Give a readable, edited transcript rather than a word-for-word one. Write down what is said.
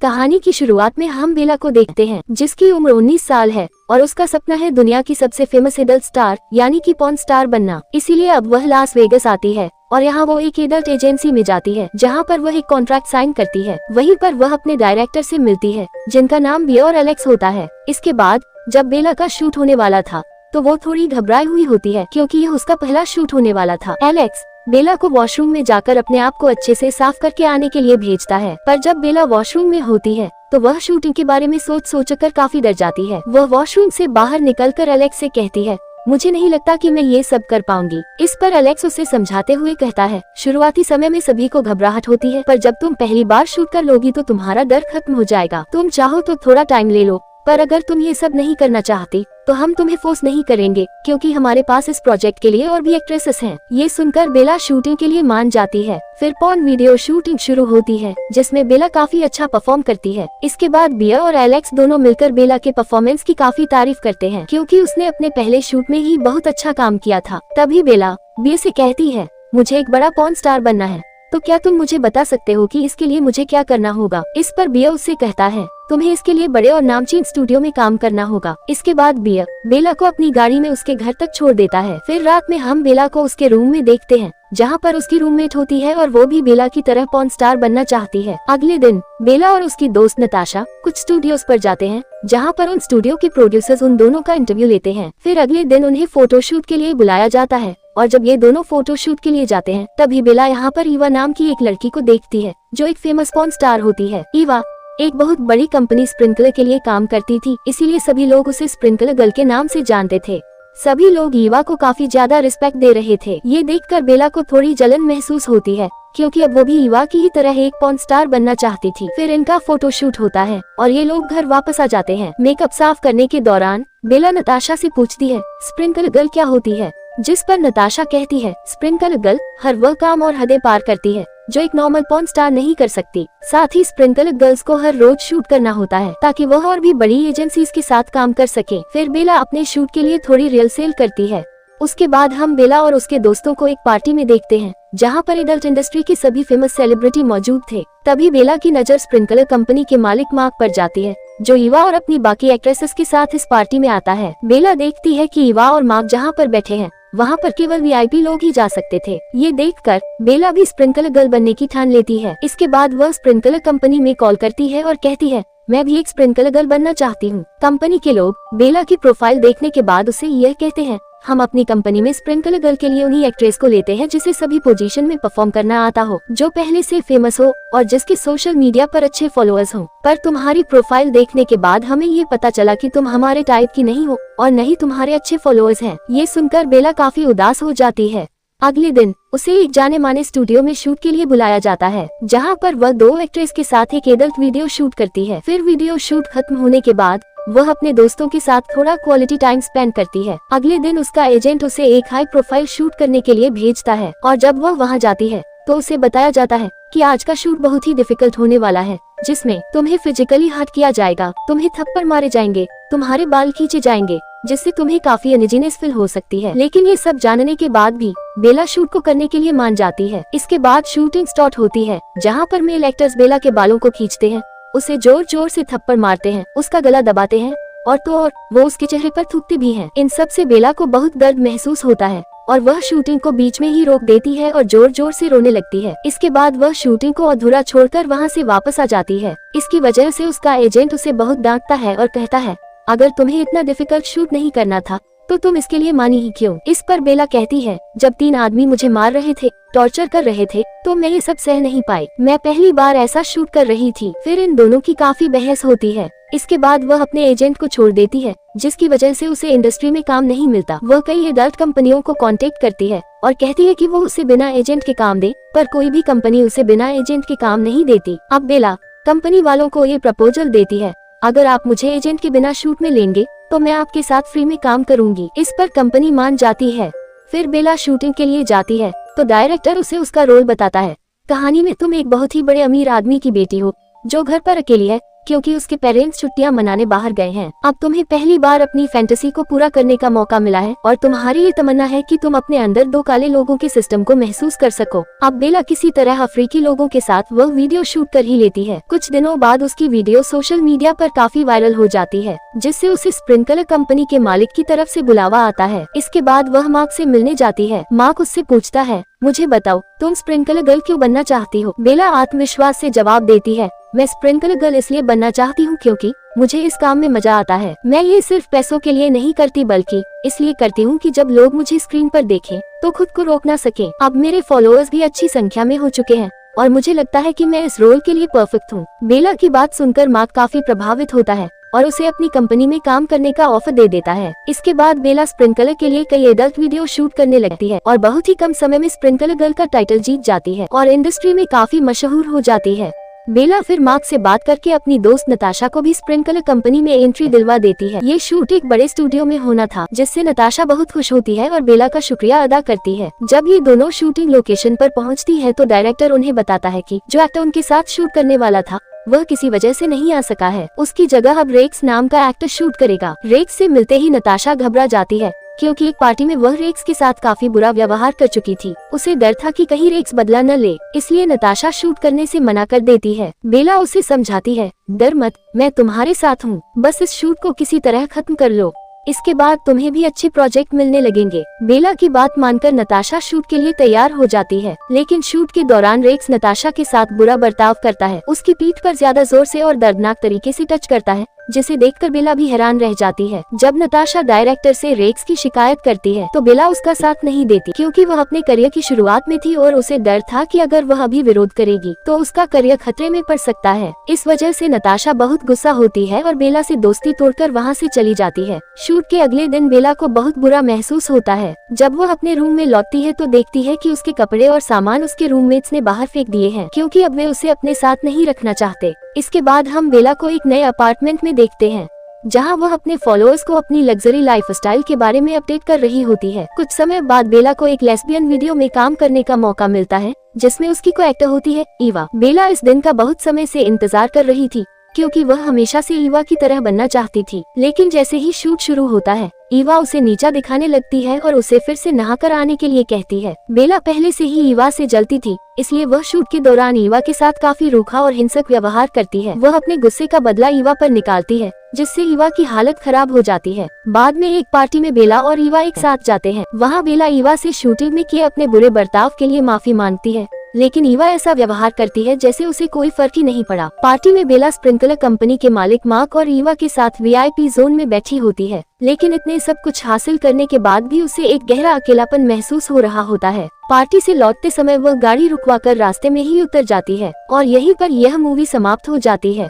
कहानी की शुरुआत में हम बेला को देखते हैं, जिसकी उम्र 19 साल है और उसका सपना है दुनिया की सबसे फेमस एडल्ट स्टार यानी कि पॉर्न स्टार बनना। इसीलिए अब वह लास वेगस आती है और यहाँ वो एक एडल्ट एजेंसी में जाती है, जहाँ पर वह एक कॉन्ट्रैक्ट साइन करती है। वहीं पर वह अपने डायरेक्टर से मिलती है, जिनका नाम बिया और एलेक्स होता है। इसके बाद जब बेला का शूट होने वाला था तो वो थोड़ी घबराई हुई होती है, क्योंकि यह उसका पहला शूट होने वाला था। एलेक्स बेला को वॉशरूम में जाकर अपने आप को अच्छे से साफ करके आने के लिए भेजता है, पर जब बेला वॉशरूम में होती है तो वह शूटिंग के बारे में सोच कर काफी डर जाती है। वह वॉशरूम से बाहर निकलकर एलेक्स से कहती है, मुझे नहीं लगता कि मैं ये सब कर पाऊंगी। इस पर एलेक्स उसे समझाते हुए कहता है, शुरुआती समय में सभी को घबराहट होती है, पर जब तुम पहली बार शूट कर लोगी तो तुम्हारा डर खत्म हो जाएगा। तुम चाहो तो थोड़ा टाइम ले लो, पर अगर तुम ये सब नहीं करना चाहती तो हम तुम्हें फोर्स नहीं करेंगे, क्योंकि हमारे पास इस प्रोजेक्ट के लिए और भी एक्ट्रेसेस हैं। ये सुनकर बेला शूटिंग के लिए मान जाती है। फिर पॉर्न वीडियो शूटिंग शुरू होती है, जिसमें बेला काफी अच्छा परफॉर्म करती है। इसके बाद बिया और एलेक्स दोनों मिलकर बेला के परफॉर्मेंस की काफी तारीफ करते हैं, क्योंकि उसने अपने पहले शूट में ही बहुत अच्छा काम किया था। तभी बेला बिया से कहती है, मुझे एक बड़ा पॉर्न स्टार बनना है, तो क्या तुम मुझे बता सकते हो कि इसके लिए मुझे क्या करना होगा। इस पर बिया उससे कहता है, तुम्हें इसके लिए बड़े और नामचीन स्टूडियो में काम करना होगा। इसके बाद बिया बेला को अपनी गाड़ी में उसके घर तक छोड़ देता है। फिर रात में हम बेला को उसके रूम में देखते हैं, जहाँ पर उसकी रूममेट होती है और वो भी बेला की तरह पॉर्न स्टार बनना चाहती है। अगले दिन बेला और उसकी दोस्त नताशा कुछ स्टूडियोज पर जाते हैं, जहाँ पर उन स्टूडियो के प्रोड्यूसर्स उन दोनों का इंटरव्यू लेते हैं। फिर अगले दिन उन्हें फोटोशूट के लिए बुलाया जाता है, और जब ये दोनों फोटोशूट के लिए जाते हैं तभी बेला यहाँ पर ईवा नाम की एक लड़की को देखती है, जो एक फेमस पॉर्न स्टार होती है। ईवा एक बहुत बड़ी कंपनी स्प्रिंकलर के लिए काम करती थी, इसीलिए सभी लोग उसे स्प्रिंकलर गर्ल के नाम से जानते थे। सभी लोग ईवा को काफी ज्यादा रिस्पेक्ट दे रहे थे। ये देखकर बेला को थोड़ी जलन महसूस होती है, क्योंकि अब वो भी ईवा की ही तरह एक पॉर्न स्टार बनना चाहती थी। फिर इनका फोटोशूट होता है और ये लोग घर वापस आ जाते हैं। मेकअप साफ करने के दौरान बेला नताशा से पूछती है, स्प्रिंकलर गर्ल क्या होती है, जिस पर नताशा कहती है, स्प्रिंकलर गर्ल हर वह काम और हदें पार करती है जो एक नॉर्मल पॉर्न स्टार नहीं कर सकती। साथ ही स्प्रिंकलर गर्ल्स को हर रोज शूट करना होता है, ताकि वह और भी बड़ी एजेंसीज के साथ काम कर सके। फिर बेला अपने शूट के लिए थोड़ी रिहर्सल करती है। उसके बाद हम बेला और उसके दोस्तों को एक पार्टी में देखते हैं, जहाँ पर एडल्ट इंडस्ट्री के सभी फेमस सेलिब्रिटी मौजूद थे। तभी बेला की नजर स्प्रिंकलर कंपनी के मालिक मार्क पर जाती है, जो ईवा और अपनी बाकी एक्ट्रेसेस के साथ इस पार्टी में आता है। बेला देखती है कि ईवा और मार्क जहाँ पर बैठे हैं वहाँ पर केवल वीआईपी लोग ही जा सकते थे। ये देखकर बेला भी स्प्रिंकलर गर्ल बनने की ठान लेती है। इसके बाद वह स्प्रिंकलर कंपनी में कॉल करती है और कहती है, मैं भी एक स्प्रिंकलर गर्ल बनना चाहती हूँ। कंपनी के लोग बेला की प्रोफाइल देखने के बाद उसे यह कहते हैं, हम अपनी कंपनी में स्प्रिंकलर गर्ल के लिए उन्हीं एक्ट्रेस को लेते हैं जिसे सभी पोजीशन में परफॉर्म करना आता हो, जो पहले से फेमस हो और जिसके सोशल मीडिया पर अच्छे फॉलोअर्स हों। पर तुम्हारी प्रोफाइल देखने के बाद हमें ये पता चला कि तुम हमारे टाइप की नहीं हो और न ही तुम्हारे अच्छे फॉलोअर्स हैं। ये सुनकर बेला काफी उदास हो जाती है। अगले दिन उसे एक जाने माने स्टूडियो में शूट के लिए बुलाया जाता है, जहाँ पर वह 2 एक्ट्रेस के साथ एक एडल्ट वीडियो शूट करती है। फिर वीडियो शूट खत्म होने के बाद वह अपने दोस्तों के साथ थोड़ा क्वालिटी टाइम स्पेंड करती है। अगले दिन उसका एजेंट उसे एक हाई प्रोफाइल शूट करने के लिए भेजता है, और जब वह वहां जाती है तो उसे बताया जाता है कि आज का शूट बहुत ही डिफिकल्ट होने वाला है, जिसमें तुम्हें फिजिकली हर्ट किया जाएगा, तुम्हें थप्पड़ मारे जाएंगे, तुम्हारे बाल खींचे जाएंगे, जिससे तुम्हें काफी अनइजीनेस फील हो सकती है। लेकिन ये सब जानने के बाद भी बेला शूट को करने के लिए मान जाती है। इसके बाद शूटिंग स्टार्ट होती है, जहाँ पर मेल एक्टर्स बेला के बालों को खींचते हैं, उसे जोर जोर से थप्पड़ मारते हैं, उसका गला दबाते हैं और तो और वो उसके चेहरे पर थूकते भी हैं। इन सब से बेला को बहुत दर्द महसूस होता है और वह शूटिंग को बीच में ही रोक देती है और जोर जोर से रोने लगती है। इसके बाद वह शूटिंग को अधूरा छोड़कर वहाँ से वापस आ जाती है। इसकी वजह से उसका एजेंट उसे बहुत डांटता है और कहता है, अगर तुम्हें इतना डिफिकल्ट शूट नहीं करना था तो तुम इसके लिए मानी ही क्यों। इस पर बेला कहती है, जब 3 आदमी मुझे मार रहे थे, टॉर्चर कर रहे थे, तो मैं ये सब सह नहीं पाई। मैं पहली बार ऐसा शूट कर रही थी। फिर इन दोनों की काफी बहस होती है। इसके बाद वह अपने एजेंट को छोड़ देती है, जिसकी वजह से उसे इंडस्ट्री में काम नहीं मिलता। वह कई एडल्ट कंपनियों को कांटेक्ट करती है और कहती है कि वो उसे बिना एजेंट के काम दे, पर कोई भी कंपनी उसे बिना एजेंट के काम नहीं देती। अब बेला कंपनी वालों को ये प्रपोजल देती है, अगर आप मुझे एजेंट के बिना शूट में लेंगे तो मैं आपके साथ फ्री में काम करूंगी। इस पर कंपनी मान जाती है। फिर बेला शूटिंग के लिए जाती है तो डायरेक्टर उसे उसका रोल बताता है। कहानी में तुम एक बहुत ही बड़े अमीर आदमी की बेटी हो, जो घर पर अकेली है क्योंकि उसके पेरेंट्स छुट्टियां मनाने बाहर गए हैं। अब तुम्हें पहली बार अपनी फैंटेसी को पूरा करने का मौका मिला है और तुम्हारी ये तमन्ना है कि तुम अपने अंदर दो काले लोगों के सिस्टम को महसूस कर सको। अब बेला किसी तरह अफ्रीकी लोगों के साथ वह वीडियो शूट कर ही लेती है। कुछ दिनों बाद उसकी वीडियो सोशल मीडिया पर काफी वायरल हो जाती है, जिससे उसे स्प्रिंकलर कंपनी के मालिक की तरफ से बुलावा आता है। इसके बाद वह मार्क से मिलने जाती है। मार्क उससे पूछता है, मुझे बताओ तुम स्प्रिंकलर गर्ल क्यों बनना चाहती हो? बेला आत्मविश्वास से जवाब देती है, मैं स्प्रिंकलर गर्ल इसलिए बनना चाहती हूँ क्योंकि मुझे इस काम में मजा आता है। मैं ये सिर्फ पैसों के लिए नहीं करती बल्कि इसलिए करती हूँ कि जब लोग मुझे स्क्रीन पर देखें तो खुद को रोक ना सके। अब मेरे फॉलोअर्स भी अच्छी संख्या में हो चुके हैं और मुझे लगता है कि मैं इस रोल के लिए परफेक्ट हूँ। बेला की बात सुनकर मार्क काफी प्रभावित होता है और उसे अपनी कंपनी में काम करने का ऑफर दे देता है। इसके बाद बेला स्प्रिंकलर के लिए कई एडल्ट वीडियो शूट करने लगती है और बहुत ही कम समय में स्प्रिंकलर गर्ल का टाइटल जीत जाती है और इंडस्ट्री में काफी मशहूर हो जाती है। बेला फिर मार्क से बात करके अपनी दोस्त नताशा को भी स्प्रिंकलर कंपनी में एंट्री दिलवा देती है। ये शूट एक बड़े स्टूडियो में होना था, जिससे नताशा बहुत खुश होती है और बेला का शुक्रिया अदा करती है। जब ये दोनों शूटिंग लोकेशन पर पहुंचती है तो डायरेक्टर उन्हें बताता है कि जो एक्टर उनके साथ शूट करने वाला था वह किसी वजह से नहीं आ सका है। उसकी जगह अब रेक्स नाम का एक्टर शूट करेगा। रेक्स से मिलते ही नताशा घबरा जाती है क्योंकि एक पार्टी में वह रेक्स के साथ काफी बुरा व्यवहार कर चुकी थी। उसे डर था कि कहीं रेक्स बदला न ले, इसलिए नताशा शूट करने से मना कर देती है। बेला उसे समझाती है, डर मत, मैं तुम्हारे साथ हूँ, बस इस शूट को किसी तरह खत्म कर लो, इसके बाद तुम्हें भी अच्छे प्रोजेक्ट मिलने लगेंगे। बेला की बात मानकर नताशा शूट के लिए तैयार हो जाती है, लेकिन शूट के दौरान रेक्स नताशा के साथ बुरा बर्ताव करता है। उसकी पीठ पर ज्यादा जोर से और दर्दनाक तरीके से टच करता है, जिसे देखकर बेला भी हैरान रह जाती है। जब नताशा डायरेक्टर से रेक्स की शिकायत करती है तो बेला उसका साथ नहीं देती, क्योंकि वह अपने करियर की शुरुआत में थी और उसे डर था कि अगर वह अभी विरोध करेगी तो उसका करियर खतरे में पड़ सकता है। इस वजह से नताशा बहुत गुस्सा होती है और बेला से दोस्ती तोड़कर वहाँ से चली जाती है। शूट के अगले दिन बेला को बहुत बुरा महसूस होता है। जब वह अपने रूम में लौटती है तो देखती है कि उसके कपड़े और सामान उसके रूममेट्स ने बाहर फेंक दिए हैं, क्योंकि अब वे उसे अपने साथ नहीं रखना चाहते। इसके बाद हम बेला को एक नए अपार्टमेंट में देखते हैं, जहां वह अपने फॉलोअर्स को अपनी लग्जरी लाइफस्टाइल के बारे में अपडेट कर रही होती है। कुछ समय बाद बेला को एक लेस्बियन वीडियो में काम करने का मौका मिलता है, जिसमें उसकी को एक्टर होती है ईवा। बेला इस दिन का बहुत समय से इंतजार कर रही थी, क्योंकि वह हमेशा से ईवा की तरह बनना चाहती थी। लेकिन जैसे ही शूट शुरू होता है, ईवा उसे नीचा दिखाने लगती है और उसे फिर से नहाकर आने के लिए कहती है। बेला पहले से ही ईवा से जलती थी, इसलिए वह शूट के दौरान ईवा के साथ काफी रूखा और हिंसक व्यवहार करती है। वह अपने गुस्से का बदला ईवा पर निकालती है, जिससे ईवा की हालत खराब हो जाती है। बाद में एक पार्टी में बेला और ईवा एक साथ जाते हैं। वहाँ बेला ईवा से शूटिंग में किए अपने बुरे बर्ताव के लिए माफी मांगती है, लेकिन ईवा ऐसा व्यवहार करती है जैसे उसे कोई फर्क ही नहीं पड़ा। पार्टी में बेला स्प्रिंकलर कंपनी के मालिक मार्क और ईवा के साथ VIP जोन में बैठी होती है, लेकिन इतने सब कुछ हासिल करने के बाद भी उसे एक गहरा अकेलापन महसूस हो रहा होता है। पार्टी से लौटते समय वह गाड़ी रुकवाकर रास्ते में ही उतर जाती है और यहीं पर यह मूवी समाप्त हो जाती है।